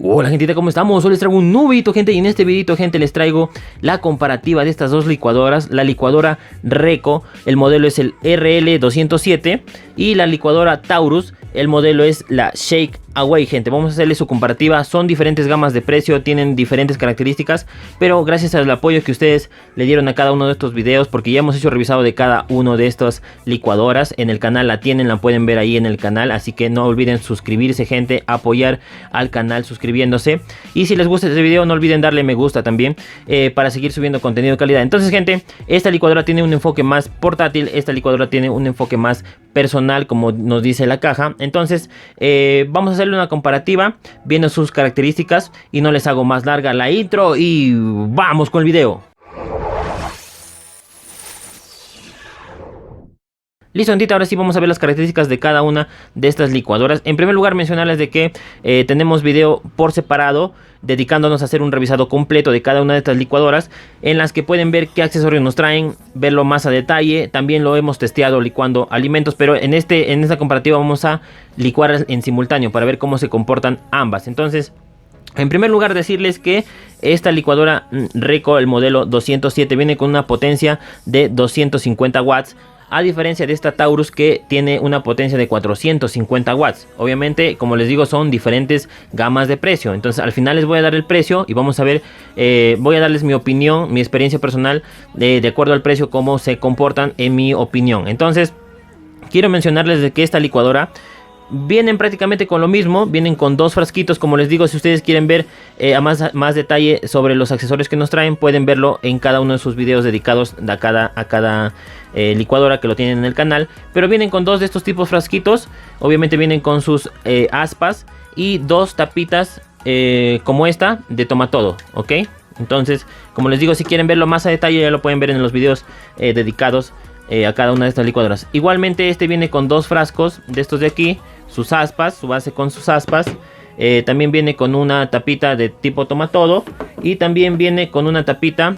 Hola gentita, ¿cómo estamos? Hoy les traigo un nuevo videito, gente, y en este videito, gente, les traigo la comparativa de estas dos licuadoras. La licuadora Reco, el modelo es el RL207, y la licuadora Taurus, el modelo es la Shake Away, gente. Vamos a hacerle su comparativa. Son diferentes gamas de precio, tienen diferentes características, pero gracias al apoyo que ustedes le dieron a cada uno de estos videos, porque ya hemos hecho revisado de cada uno de estas licuadoras en el canal, la tienen, la pueden ver ahí en el canal, así que no olviden suscribirse, gente, apoyar al canal suscribiéndose, y si les gusta este video no olviden darle me gusta también, para seguir subiendo contenido de calidad. Entonces, gente, esta licuadora tiene un enfoque más portátil, esta licuadora tiene un enfoque más personal, como nos dice la caja. Entonces vamos a hacerle una comparativa viendo sus características, y no les hago más larga la intro y vamos con el video. Listo, gente, ahora sí vamos a ver las características de cada una de estas licuadoras. En primer lugar, mencionarles de que tenemos video por separado dedicándonos a hacer un revisado completo de cada una de estas licuadoras, en las que pueden ver qué accesorios nos traen, verlo más a detalle. También lo hemos testeado licuando alimentos, pero en esta comparativa vamos a licuar en simultáneo para ver cómo se comportan ambas. Entonces, en primer lugar, decirles que esta licuadora Reco, el modelo 207, viene con una potencia de 250 watts. A diferencia de esta Taurus, que tiene una potencia de 450 watts. Obviamente, como les digo, son diferentes gamas de precio. Entonces, al final les voy a dar el precio y vamos a ver, voy a darles mi opinión, mi experiencia personal, de acuerdo al precio, cómo se comportan en mi opinión. Entonces, quiero mencionarles de que esta licuadora vienen prácticamente con lo mismo, vienen con dos frasquitos. Como les digo, si ustedes quieren ver a más detalle sobre los accesorios que nos traen, pueden verlo en cada uno de sus videos dedicados a cada licuadora, que lo tienen en el canal. Pero vienen con dos de estos tipos frasquitos. Obviamente vienen con sus aspas y dos tapitas como esta de toma todo, ¿ok? Entonces, como les digo, si quieren verlo más a detalle, ya lo pueden ver en los videos dedicados a cada una de estas licuadoras. Igualmente, este viene con dos frascos de estos de aquí, sus aspas, su base con sus aspas. También viene con una tapita de tipo toma todo, y también viene con una tapita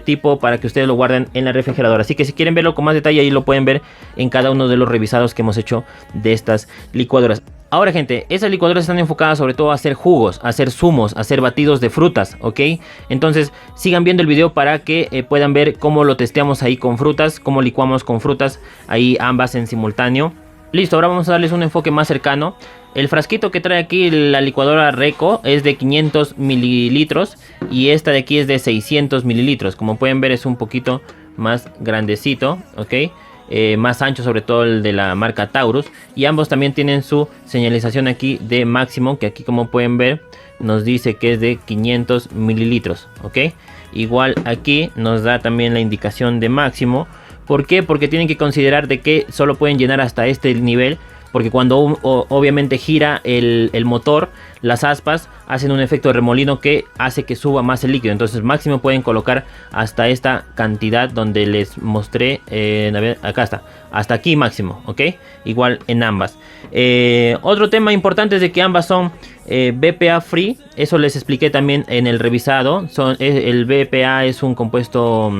tipo para que ustedes lo guarden en la refrigeradora. Así que si quieren verlo con más detalle, ahí lo pueden ver en cada uno de los revisados que hemos hecho de estas licuadoras. Ahora, gente, estas licuadoras están enfocadas sobre todo a hacer jugos, a hacer zumos, a hacer batidos de frutas, ¿ok? Entonces sigan viendo el video para que puedan ver cómo lo testeamos ahí con frutas, cómo licuamos con frutas ahí ambas en simultáneo. Listo, ahora vamos a darles un enfoque más cercano. El frasquito que trae aquí la licuadora Reco es de 500 mililitros, y esta de aquí es de 600 mililitros. Como pueden ver, es un poquito más grandecito, ¿ok? Más ancho, sobre todo el de la marca Taurus, y ambos también tienen su señalización aquí de máximo, que aquí, como pueden ver, nos dice que es de 500 mililitros, ¿ok? Igual aquí nos da también la indicación de máximo. ¿Por qué? Porque tienen que considerar de que solo pueden llenar hasta este nivel, porque cuando obviamente gira el motor, las aspas hacen un efecto de remolino que hace que suba más el líquido. Entonces máximo pueden colocar hasta esta cantidad donde les mostré, a ver, acá está, hasta aquí máximo, ¿ok? Igual en ambas. Otro tema importante es de que ambas son BPA free. Eso les expliqué también en el revisado. El BPA es un compuesto,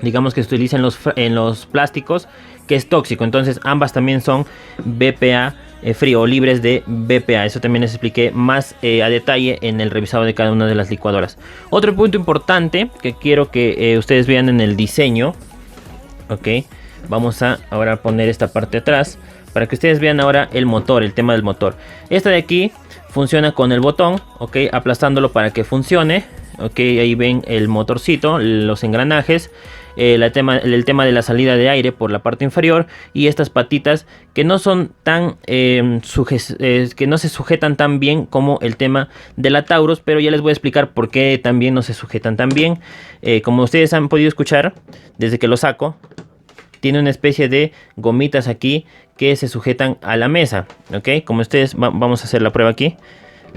digamos, que se utiliza en los plásticos, que es tóxico. Entonces ambas también son BPA free o libres de BPA. Eso también les expliqué más a detalle en el revisado de cada una de las licuadoras. Otro punto importante que quiero que ustedes vean en el diseño, ok, vamos a ahora poner esta parte atrás para que ustedes vean ahora el motor, el tema del motor. Esta de aquí funciona con el botón, ok, aplastándolo para que funcione. Ok, ahí ven el motorcito, los engranajes, el tema de la salida de aire por la parte inferior, y estas patitas que no son tan que no se sujetan tan bien como el tema de la Taurus, pero ya les voy a explicar por qué también no se sujetan tan bien. Como ustedes han podido escuchar, desde que lo saco, tiene una especie de gomitas aquí que se sujetan a la mesa, ok. Como ustedes, vamos a hacer la prueba aquí,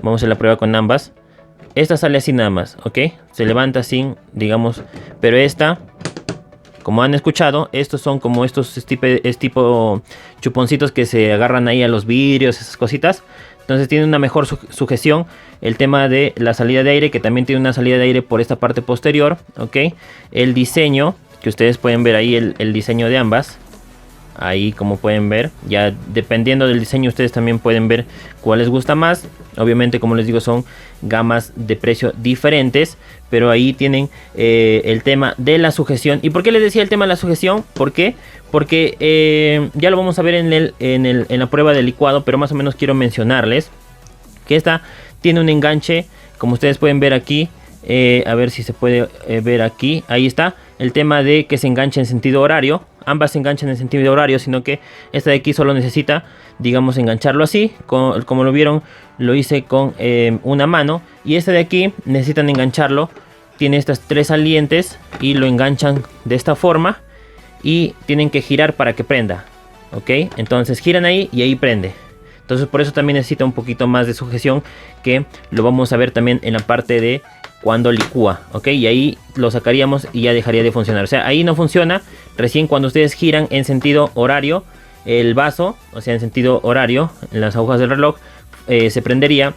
vamos a hacer la prueba con ambas. Esta sale así nada más, ¿ok? Se levanta así, digamos. Pero esta, como han escuchado, estos son como estos tipo chuponcitos que se agarran ahí a los vidrios, esas cositas. Entonces tiene una mejor sujeción. El tema de la salida de aire, que también tiene una salida de aire por esta parte posterior, ¿ok? El diseño, que ustedes pueden ver ahí el diseño de ambas. Ahí, como pueden ver, ya dependiendo del diseño ustedes también pueden ver cuál les gusta más. Obviamente, como les digo, son gamas de precio diferentes, pero ahí tienen el tema de la sujeción. ¿Y por qué les decía el tema de la sujeción? ¿Por qué? Porque ya lo vamos a ver en la prueba del licuado, pero más o menos quiero mencionarles que esta tiene un enganche, como ustedes pueden ver aquí. A ver si se puede ver aquí. Ahí está el tema de que se engancha en sentido horario. Ambas se enganchan en sentido horario, sino que esta de aquí solo necesita, digamos, engancharlo así. Como lo vieron, lo hice con una mano. Y esta de aquí necesitan engancharlo. Tiene estas 3 salientes y lo enganchan de esta forma. Y tienen que girar para que prenda. ¿Ok? Entonces giran ahí y ahí prende. Entonces por eso también necesita un poquito más de sujeción, que lo vamos a ver también en la parte de cuando licúa, ok, y ahí lo sacaríamos y ya dejaría de funcionar. O sea, ahí no funciona. Recién cuando ustedes giran en sentido horario el vaso, o sea, en sentido horario, en las agujas del reloj, se prendería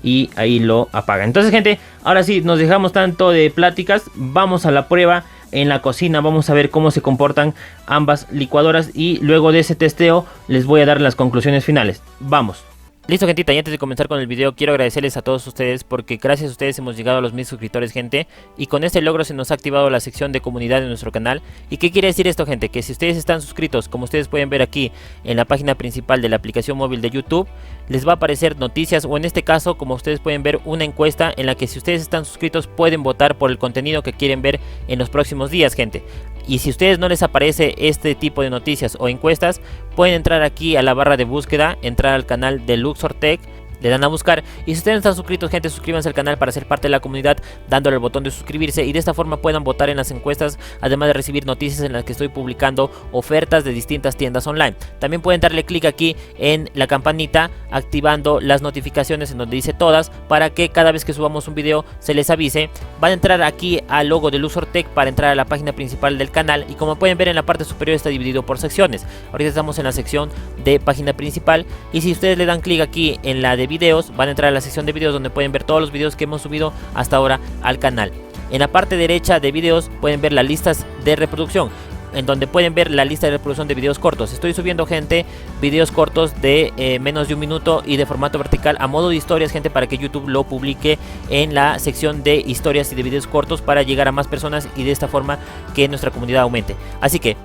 y ahí lo apaga. Entonces, gente, ahora sí, nos dejamos tanto de pláticas, vamos a la prueba en la cocina. Vamos a ver cómo se comportan ambas licuadoras y luego de ese testeo les voy a dar las conclusiones finales. Vamos. Listo, gentita, y antes de comenzar con el video quiero agradecerles a todos ustedes porque gracias a ustedes hemos llegado a los 1000 suscriptores, gente, y con este logro se nos ha activado la sección de comunidad de nuestro canal. ¿Y qué quiere decir esto, gente? Que si ustedes están suscritos, como ustedes pueden ver aquí en la página principal de la aplicación móvil de YouTube, les va a aparecer noticias, o en este caso, como ustedes pueden ver, una encuesta en la que si ustedes están suscritos pueden votar por el contenido que quieren ver en los próximos días, gente. Y si a ustedes no les aparece este tipo de noticias o encuestas, pueden entrar aquí a la barra de búsqueda, entrar al canal de Luxor Tech, le dan a buscar, y si ustedes no están suscritos, gente, suscríbanse al canal para ser parte de la comunidad dándole el botón de suscribirse, y de esta forma puedan votar en las encuestas, además de recibir noticias en las que estoy publicando ofertas de distintas tiendas online. También pueden darle clic aquí en la campanita activando las notificaciones en donde dice todas, para que cada vez que subamos un video se les avise. Van a entrar aquí al logo de Luxor Tech para entrar a la página principal del canal, y como pueden ver en la parte superior está dividido por secciones. Ahorita estamos en la sección de página principal, y si ustedes le dan clic aquí en la de videos, van a entrar a la sección de videos donde pueden ver todos los videos que hemos subido hasta ahora al canal. En la parte derecha de videos pueden ver las listas de reproducción, en donde pueden ver la lista de reproducción de videos cortos. Estoy subiendo, gente, videos cortos de menos de un minuto y de formato vertical a modo de historias, gente, para que YouTube lo publique en la sección de historias y de videos cortos para llegar a más personas y de esta forma que nuestra comunidad aumente. Así que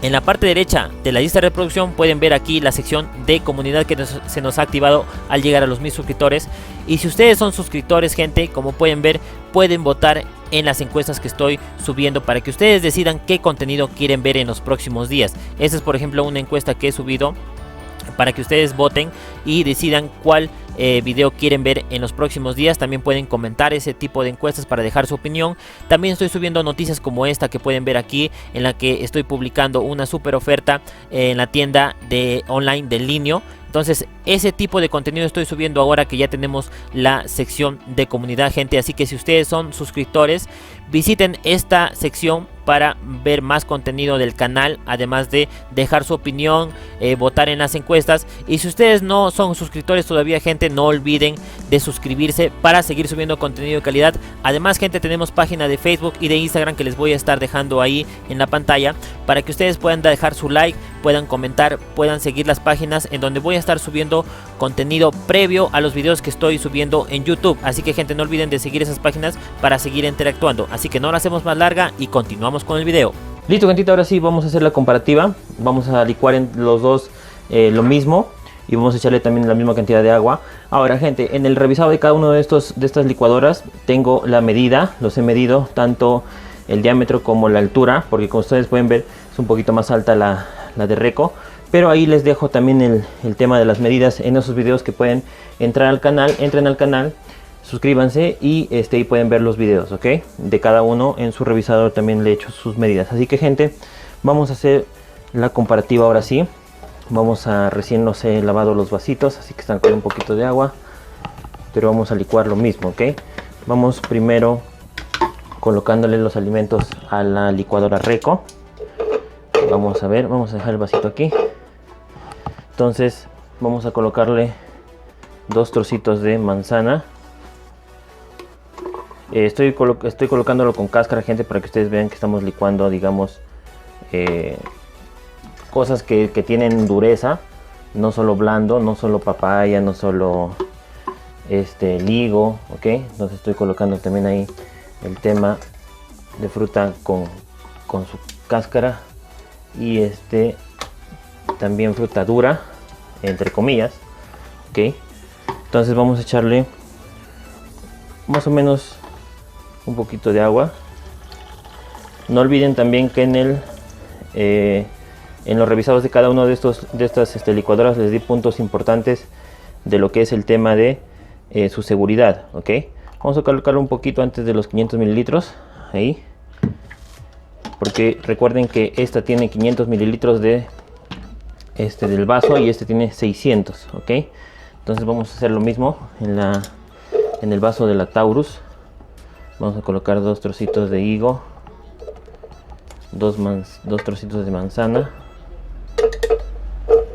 en la parte derecha de la lista de reproducción pueden ver aquí la sección de comunidad que se nos ha activado al llegar a los 1000 suscriptores. Y si ustedes son suscriptores, gente, como pueden ver, pueden votar en las encuestas que estoy subiendo para que ustedes decidan qué contenido quieren ver en los próximos días. Esta es, por ejemplo, una encuesta que he subido para que ustedes voten y decidan cuál video quieren ver en los próximos días. También pueden comentar ese tipo de encuestas para dejar su opinión. También estoy subiendo noticias como esta que pueden ver aquí, en la que estoy publicando una super oferta en la tienda de online de Linio. Entonces ese tipo de contenido estoy subiendo ahora que ya tenemos la sección de comunidad, gente. Así que si ustedes son suscriptores, visiten esta sección para ver más contenido del canal, además de dejar su opinión, votar en las encuestas. Y si ustedes no son suscriptores todavía, gente, no olviden de suscribirse para seguir subiendo contenido de calidad. Además, gente, tenemos página de Facebook y de Instagram que les voy a estar dejando ahí en la pantalla para que ustedes puedan dejar su like, puedan comentar, puedan seguir las páginas en donde voy a estar subiendo contenido previo a los videos que estoy subiendo en YouTube. Así que, gente, no olviden de seguir esas páginas para seguir interactuando. Así que no la hacemos más larga y continuamos con el video. Listo, gentita, ahora sí vamos a hacer la comparativa. Vamos a licuar en los dos lo mismo y vamos a echarle también la misma cantidad de agua. Ahora, gente, en el revisado de cada uno de estas licuadoras tengo la medida, los he medido tanto el diámetro como la altura, porque como ustedes pueden ver es un poquito más alta la de Reco. Pero ahí les dejo también el tema de las medidas en esos videos que pueden entrar al canal. Entren al canal, suscríbanse y ahí pueden ver los videos, ¿ok? De cada uno en su revisador también le he hecho sus medidas. Así que, gente, vamos a hacer la comparativa ahora sí. Vamos a, recién los he lavado los vasitos, así que están con un poquito de agua. Pero vamos a licuar lo mismo, ¿ok? Vamos primero colocándole los alimentos a la licuadora Reco. Vamos a ver, vamos a dejar el vasito aquí. Entonces vamos a colocarle 2 trocitos de manzana. Estoy colocándolo con cáscara, gente, para que ustedes vean que estamos licuando, digamos, cosas que tienen dureza, no solo blando, no solo papaya, no solo ligo, ok. Entonces estoy colocando también ahí el tema de fruta con su cáscara y también fruta dura, entre comillas, ok. Entonces vamos a echarle más o menos un poquito de agua. No olviden también que en los revisados de cada uno de estas licuadoras les di puntos importantes de lo que es el tema de su seguridad, ok. Vamos a colocarlo un poquito antes de los 500 mililitros ahí, porque recuerden que esta tiene 500 mililitros del vaso y tiene 600, ok. Entonces vamos a hacer lo mismo en el vaso de la Taurus. Vamos a colocar 2 trocitos de higo, 2 trocitos de manzana,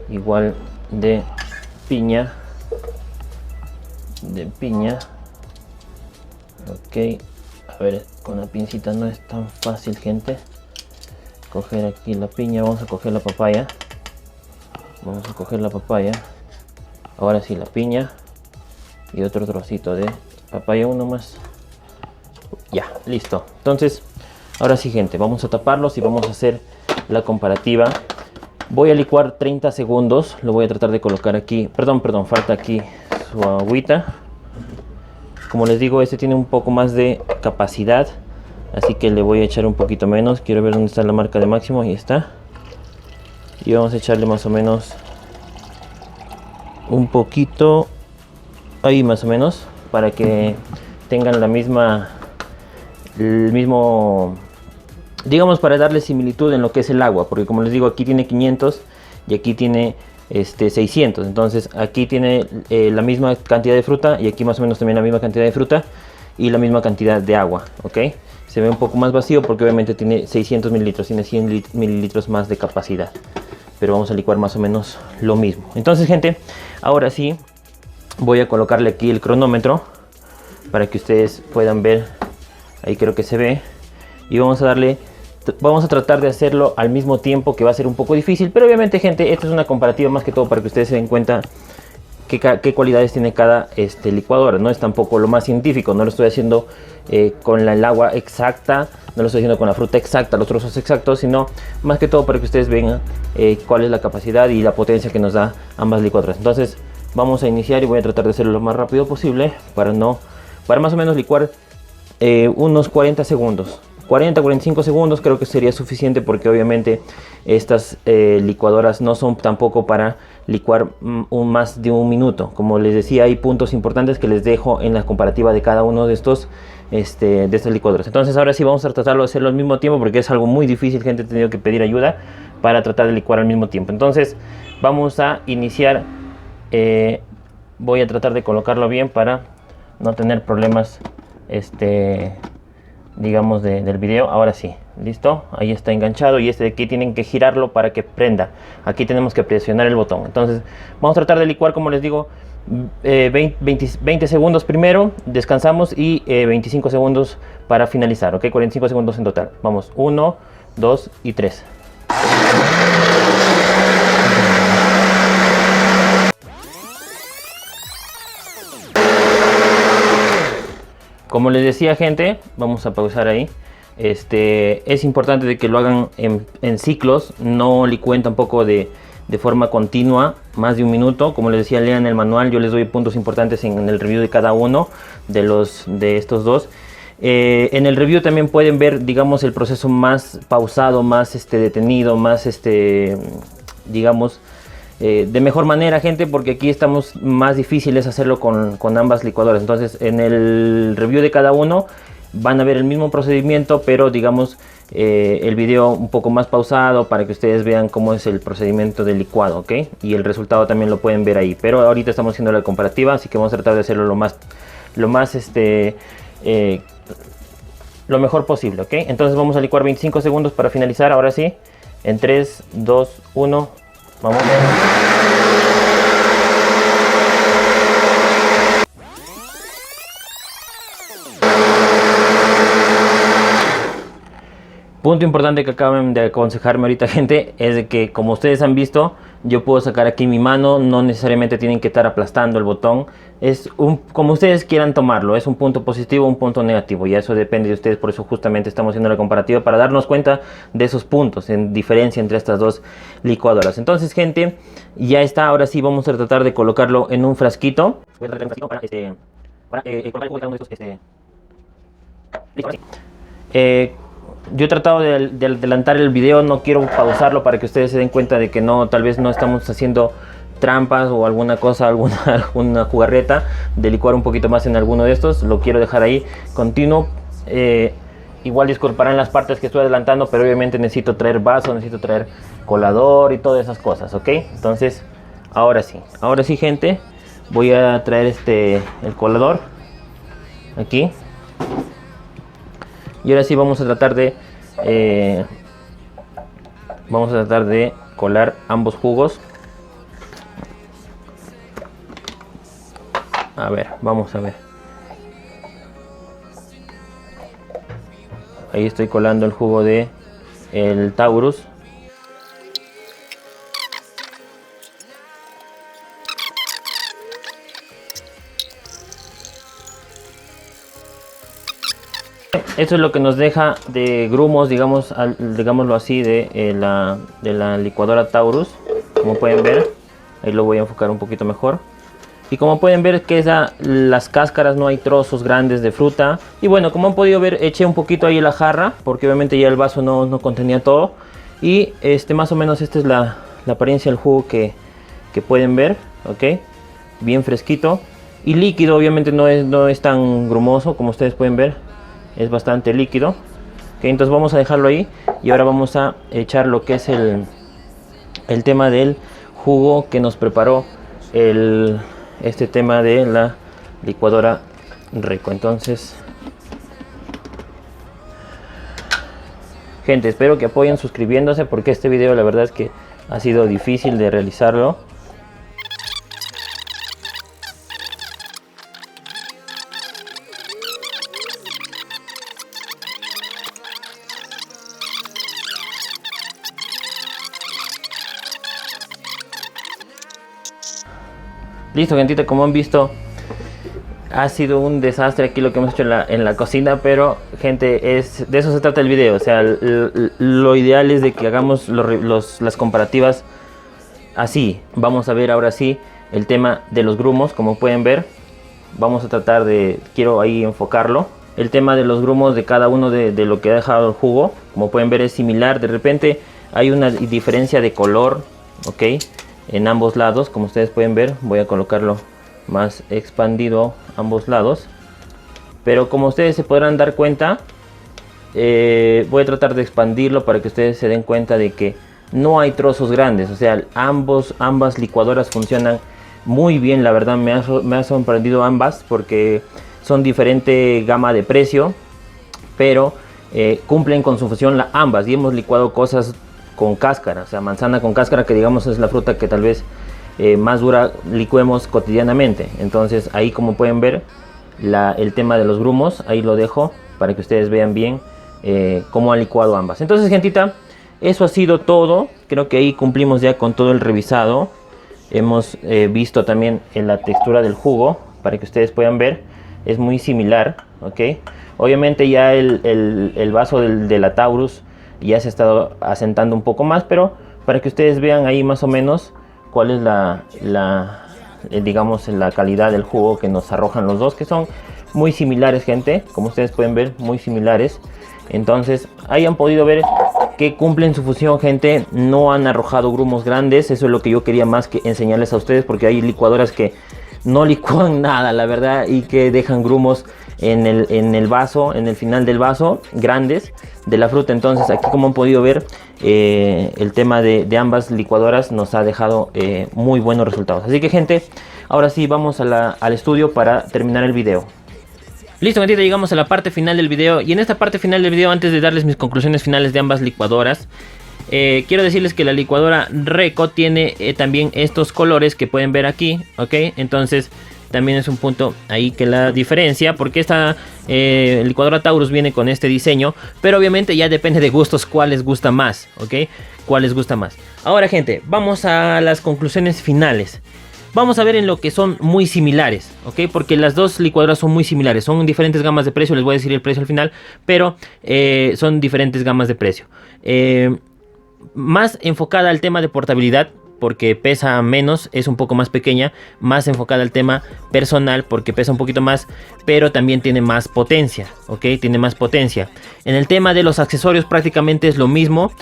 igual de piña, ok. A ver, con la pincita no es tan fácil, gente. Coger aquí la piña, vamos a coger la papaya, ahora sí la piña y otro trocito de papaya, uno más. Ya, listo. Entonces ahora sí, gente, vamos a taparlos y vamos a hacer la comparativa. Voy a licuar 30 segundos. Lo voy a tratar de colocar aquí. Perdón, falta aquí su agüita. Como les digo, tiene un poco más de capacidad, así que le voy a echar un poquito menos. Quiero ver dónde está la marca de máximo. Ahí está. Y vamos a echarle más o menos un poquito ahí, más o menos, para que tengan el mismo, digamos, para darle similitud en lo que es el agua, porque como les digo, aquí tiene 500 y aquí tiene 600. Entonces aquí tiene la misma cantidad de fruta y aquí más o menos también la misma cantidad de fruta y la misma cantidad de agua, ok. Se ve un poco más vacío porque obviamente tiene 600 mililitros, tiene 100 mililitros más de capacidad, pero vamos a licuar más o menos lo mismo. Entonces, gente, ahora sí voy a colocarle aquí el cronómetro para que ustedes puedan ver. Ahí creo que se ve. Y vamos a tratar de hacerlo al mismo tiempo, que va a ser un poco difícil, pero obviamente, gente, esto es una comparativa más que todo para que ustedes se den cuenta qué cualidades tiene cada licuadora. No es tampoco lo más científico, no lo estoy haciendo con el agua exacta, no lo estoy haciendo con la fruta exacta, los trozos exactos, sino más que todo para que ustedes vean cuál es la capacidad y la potencia que nos da ambas licuadoras. Entonces vamos a iniciar y voy a tratar de hacerlo lo más rápido posible para más o menos licuar unos 40 segundos. 40-45 segundos creo que sería suficiente, porque obviamente estas licuadoras no son tampoco para licuar más de un minuto. Como les decía, hay puntos importantes que les dejo en la comparativa de cada uno de estas licuadoras. Entonces ahora sí vamos a tratarlo de hacerlo al mismo tiempo, porque es algo muy difícil, gente. He tenido que pedir ayuda para tratar de licuar al mismo tiempo. Entonces vamos a iniciar. Voy a tratar de colocarlo bien para no tener problemas digamos del video. Ahora sí, listo, ahí está enganchado, y de aquí tienen que girarlo para que prenda. Aquí tenemos que presionar el botón. Entonces vamos a tratar de licuar, como les digo, 20 segundos primero, descansamos, y 25 segundos para finalizar, ok. 45 segundos en total. Vamos, 1, 2 y 3. Como les decía, gente, vamos a pausar ahí. Es importante de que lo hagan en ciclos, no licúen tampoco de forma continua más de un minuto. Como les decía, lean el manual, yo les doy puntos importantes en el review de cada uno de estos dos. En el review también pueden ver, digamos, el proceso más pausado, más detenido, más digamos, de mejor manera, gente, porque aquí estamos más difíciles hacerlo con ambas licuadoras. Entonces en el review de cada uno van a ver el mismo procedimiento, pero digamos el video un poco más pausado, para que ustedes vean cómo es el procedimiento del licuado, ok, y el resultado también lo pueden ver ahí. Pero ahorita estamos haciendo la comparativa, así que vamos a tratar de hacerlo lo mejor posible, ok. Entonces vamos a licuar 25 segundos para finalizar. Ahora sí, en 3, 2, 1, vamos. Punto importante que acaban de aconsejarme ahorita, gente, es de que como ustedes han visto, yo puedo sacar aquí mi mano, no necesariamente tienen que estar aplastando el botón. Es como ustedes quieran tomarlo, es un punto positivo, un punto negativo, y eso depende de ustedes. Por eso justamente estamos haciendo la comparativa, para darnos cuenta de esos puntos en diferencia entre estas dos licuadoras. Entonces, gente, ya está. Ahora sí vamos a tratar de colocarlo en un frasquito. Voy a tratar un frasquito para colocar el jugo de cada uno de estos. Listo, ahora sí. Yo he tratado de adelantar el video, no quiero pausarlo para que ustedes se den cuenta de que no, tal vez no estamos haciendo trampas o alguna cosa, alguna jugarreta de licuar un poquito más en alguno de estos. Lo quiero dejar ahí continuo. Igual disculparán las partes que estoy adelantando, pero obviamente necesito traer vaso, necesito traer colador y todas esas cosas, ¿ok? Entonces, ahora sí, gente, voy a traer el colador aquí. Y ahora sí vamos a tratar de colar ambos jugos. A ver, vamos a ver. Ahí estoy colando el jugo de el Taurus. Esto es lo que nos deja de grumos, digámoslo así, de la licuadora Taurus. Como pueden ver, ahí lo voy a enfocar un poquito mejor. Y como pueden ver que las cáscaras, no hay trozos grandes de fruta. Y bueno, como han podido ver, eché un poquito ahí la jarra, porque obviamente ya el vaso no contenía todo. Y más o menos esta es la apariencia del jugo que pueden ver, ¿ok? Bien fresquito. Y líquido, obviamente no es tan grumoso como ustedes pueden ver. Es bastante líquido. Okay, entonces vamos a dejarlo ahí. Y ahora vamos a echar lo que es el tema del jugo que nos preparó este tema de la licuadora Reco. Entonces, gente, espero que apoyen suscribiéndose, porque este video la verdad es que ha sido difícil de realizarlo. Listo, gentita, como han visto, ha sido un desastre aquí lo que hemos hecho en la cocina, pero gente, de eso se trata el video. O sea, lo ideal es de que hagamos las comparativas así. Vamos a ver ahora sí el tema de los grumos. Como pueden ver, vamos a tratar quiero ahí enfocarlo. El tema de los grumos de cada uno de lo que ha dejado el jugo, como pueden ver, es similar. De repente hay una diferencia de color, ok, en ambos lados. Como ustedes pueden ver, voy a colocarlo más expandido a ambos lados, pero como ustedes se podrán dar cuenta, voy a tratar de expandirlo para que ustedes se den cuenta de que no hay trozos grandes. O sea, ambas licuadoras funcionan muy bien. La verdad me ha sorprendido ambas, porque son diferente gama de precio, pero cumplen con su función ambas. Y hemos licuado cosas con cáscara, o sea, manzana con cáscara, que digamos es la fruta que tal vez más dura licuemos cotidianamente. Entonces ahí, como pueden ver, el tema de los grumos, ahí lo dejo para que ustedes vean bien cómo han licuado ambas. Entonces, gentita, eso ha sido todo. Creo que ahí cumplimos ya con todo el revisado. Hemos visto también en la textura del jugo, para que ustedes puedan ver, es muy similar, ok. Obviamente ya el vaso de la Taurus ya se ha estado asentando un poco más, pero para que ustedes vean ahí más o menos cuál es digamos, la calidad del jugo que nos arrojan los dos, que son muy similares, gente. Como ustedes pueden ver, muy similares. Entonces ahí han podido ver que cumplen su función, gente. No han arrojado grumos grandes. Eso es lo que yo quería más que enseñarles a ustedes, porque hay licuadoras que no licúan nada, la verdad, y que dejan grumos en el vaso, en el final del vaso, grandes, de la fruta. Entonces aquí, como han podido ver, el tema de ambas licuadoras nos ha dejado muy buenos resultados. Así que, gente, ahora sí vamos al estudio para terminar el video. Listo, gente, llegamos a la parte final del video. Y en esta parte final del video, antes de darles mis conclusiones finales de ambas licuadoras, quiero decirles que la licuadora Reco tiene también estos colores que pueden ver aquí, ok. Entonces también es un punto ahí que la diferencia, porque esta licuadora Taurus viene con este diseño, pero obviamente ya depende de gustos cuál les gusta más, ¿ok? ¿Cuál les gusta más? Ahora, gente, vamos a las conclusiones finales. Vamos a ver en lo que son muy similares, ¿ok? Porque las dos licuadoras son muy similares, son diferentes gamas de precio, les voy a decir el precio al final, pero son diferentes gamas de precio. Más enfocada al tema de portabilidad, porque pesa menos, es un poco más pequeña, más enfocada al tema personal porque pesa un poquito más, pero también tiene más potencia, ¿ok? Tiene más potencia. En el tema de los accesorios prácticamente es lo mismo,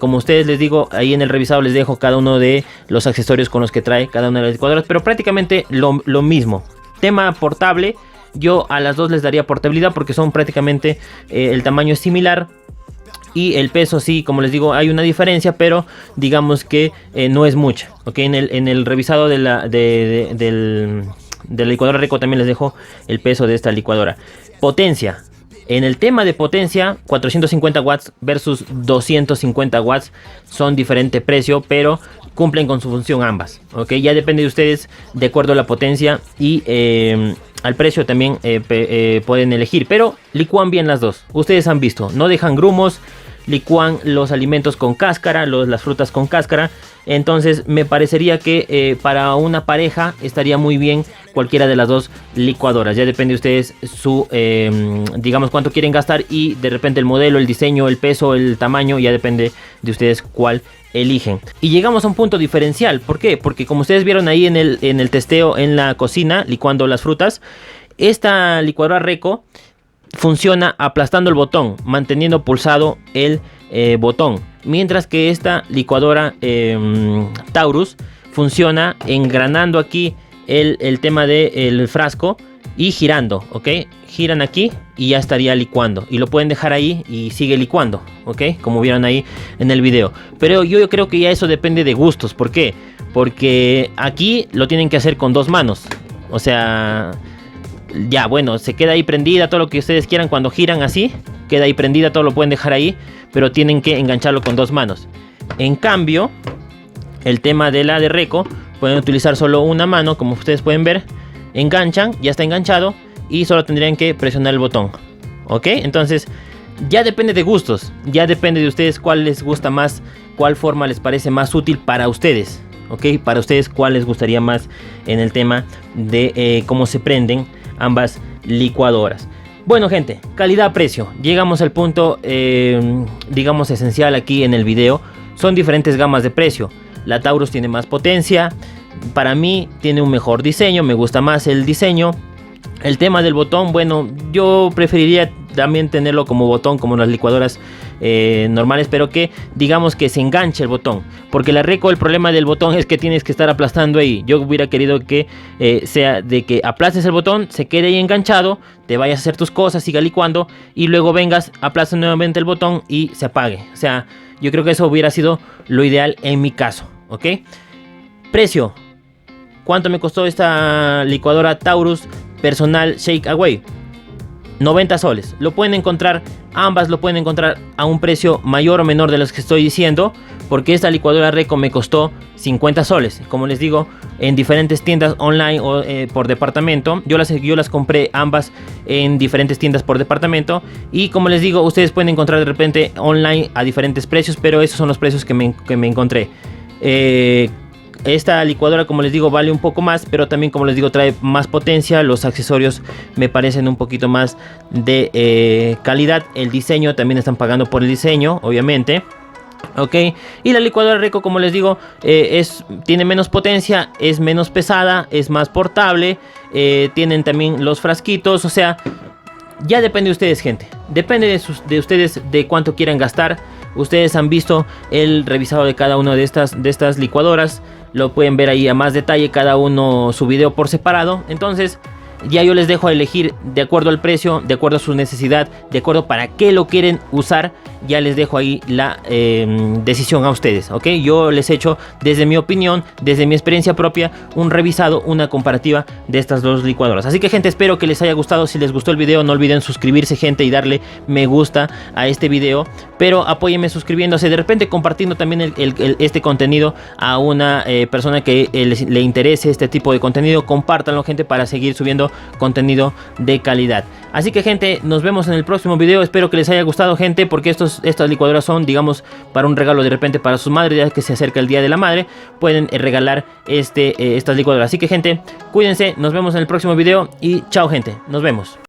como ustedes les digo, ahí en el revisado les dejo cada uno de los accesorios con los que trae cada una de las licuadoras, pero prácticamente lo mismo. Tema portable, yo a las dos les daría portabilidad porque son prácticamente, el tamaño es similar. Y el peso sí, como les digo, hay una diferencia, pero digamos que no es mucha, ¿ok? En el revisado de la licuadora Reco también les dejo el peso de esta licuadora. Potencia. En el tema de potencia, 450 watts versus 250 watts son diferente precio, pero cumplen con su función ambas, ¿ok? Ya depende de ustedes de acuerdo a la potencia y al precio también pueden elegir, pero licúan bien las dos. Ustedes han visto, no dejan grumos, licúan los alimentos con cáscara, las frutas con cáscara. Entonces me parecería que para una pareja estaría muy bien cualquiera de las dos licuadoras. Ya depende de ustedes su, digamos, cuánto quieren gastar y de repente el modelo, el diseño, el peso, el tamaño, ya depende de ustedes cuál eligen. Y llegamos a un punto diferencial. ¿Por qué? Porque como ustedes vieron ahí en el testeo en la cocina, licuando las frutas, esta licuadora Reco funciona aplastando el botón, manteniendo pulsado el botón, mientras que esta licuadora Taurus funciona engranando aquí el tema del frasco y girando, ¿ok? Giran aquí y ya estaría licuando, y lo pueden dejar ahí y sigue licuando, ¿ok? Como vieron ahí en el video. Pero yo creo que ya eso depende de gustos. ¿Por qué? Porque aquí lo tienen que hacer con dos manos, o sea, ya, bueno, se queda ahí prendida, todo lo que ustedes quieran cuando giran así, queda ahí prendida, todo lo pueden dejar ahí, pero tienen que engancharlo con dos manos. En cambio, el tema de la de Reco, pueden utilizar solo una mano, como ustedes pueden ver, enganchan, ya está enganchado, y solo tendrían que presionar el botón, ¿ok? Entonces, ya depende de gustos, ya depende de ustedes cuál les gusta más, cuál forma les parece más útil para ustedes, ¿ok? Para ustedes cuál les gustaría más en el tema de cómo se prenden ambas licuadoras. Bueno, gente, calidad-precio. Llegamos al punto, digamos, esencial aquí en el video. Son diferentes gamas de precio. La Taurus tiene más potencia. Para mí tiene un mejor diseño. Me gusta más el diseño. El tema del botón, bueno, yo preferiría también tenerlo como botón, como las licuadoras normales, pero que digamos que se enganche el botón, porque la Reco, el problema del botón es que tienes que estar aplastando ahí. Yo hubiera querido que sea de que aplastes el botón, se quede ahí enganchado, te vayas a hacer tus cosas, siga licuando y luego vengas, aplastes nuevamente el botón y se apague. O sea, yo creo que eso hubiera sido lo ideal en mi caso, ¿ok? Precio. ¿Cuánto me costó esta licuadora Taurus Personal Shake Away? 90 soles. Lo pueden encontrar, ambas lo pueden encontrar a un precio mayor o menor de los que estoy diciendo, porque esta licuadora Reco me costó 50 soles. Como les digo, en diferentes tiendas online o por departamento. Yo las compré ambas en diferentes tiendas por departamento. Y como les digo, ustedes pueden encontrar de repente online a diferentes precios, pero esos son los precios que me encontré. Esta licuadora, como les digo, vale un poco más, pero también, como les digo, trae más potencia. Los accesorios me parecen un poquito más de calidad. El diseño, también están pagando por el diseño, obviamente. Ok, y la licuadora Reco, como les digo, tiene menos potencia, es menos pesada, es más portable. Tienen también los frasquitos, o sea, ya depende de ustedes, gente. Depende de ustedes de cuánto quieran gastar. Ustedes han visto el revisado de cada una de estas licuadoras. Lo pueden ver ahí a más detalle, cada uno su video por separado. Entonces, Ya yo les dejo a elegir de acuerdo al precio, de acuerdo a su necesidad, de acuerdo para qué lo quieren usar. Ya les dejo ahí la decisión a ustedes, ¿ok? Yo les he hecho desde mi opinión, desde mi experiencia propia, un revisado, una comparativa de estas dos licuadoras. Así que gente, espero que les haya gustado. Si les gustó el video, no olviden suscribirse, gente, y darle me gusta a este video. Pero apóyenme suscribiéndose, de repente compartiendo también este contenido a una persona que le interese este tipo de contenido. Compártanlo, gente, para seguir subiendo contenido de calidad. Así que gente, nos vemos en el próximo video. Espero que les haya gustado, gente, porque estas licuadoras son, digamos, para un regalo de repente para sus madres, ya que se acerca el Día de la Madre. Pueden regalar estas licuadoras. Así que gente, cuídense, nos vemos en el próximo video y chao, gente, nos vemos.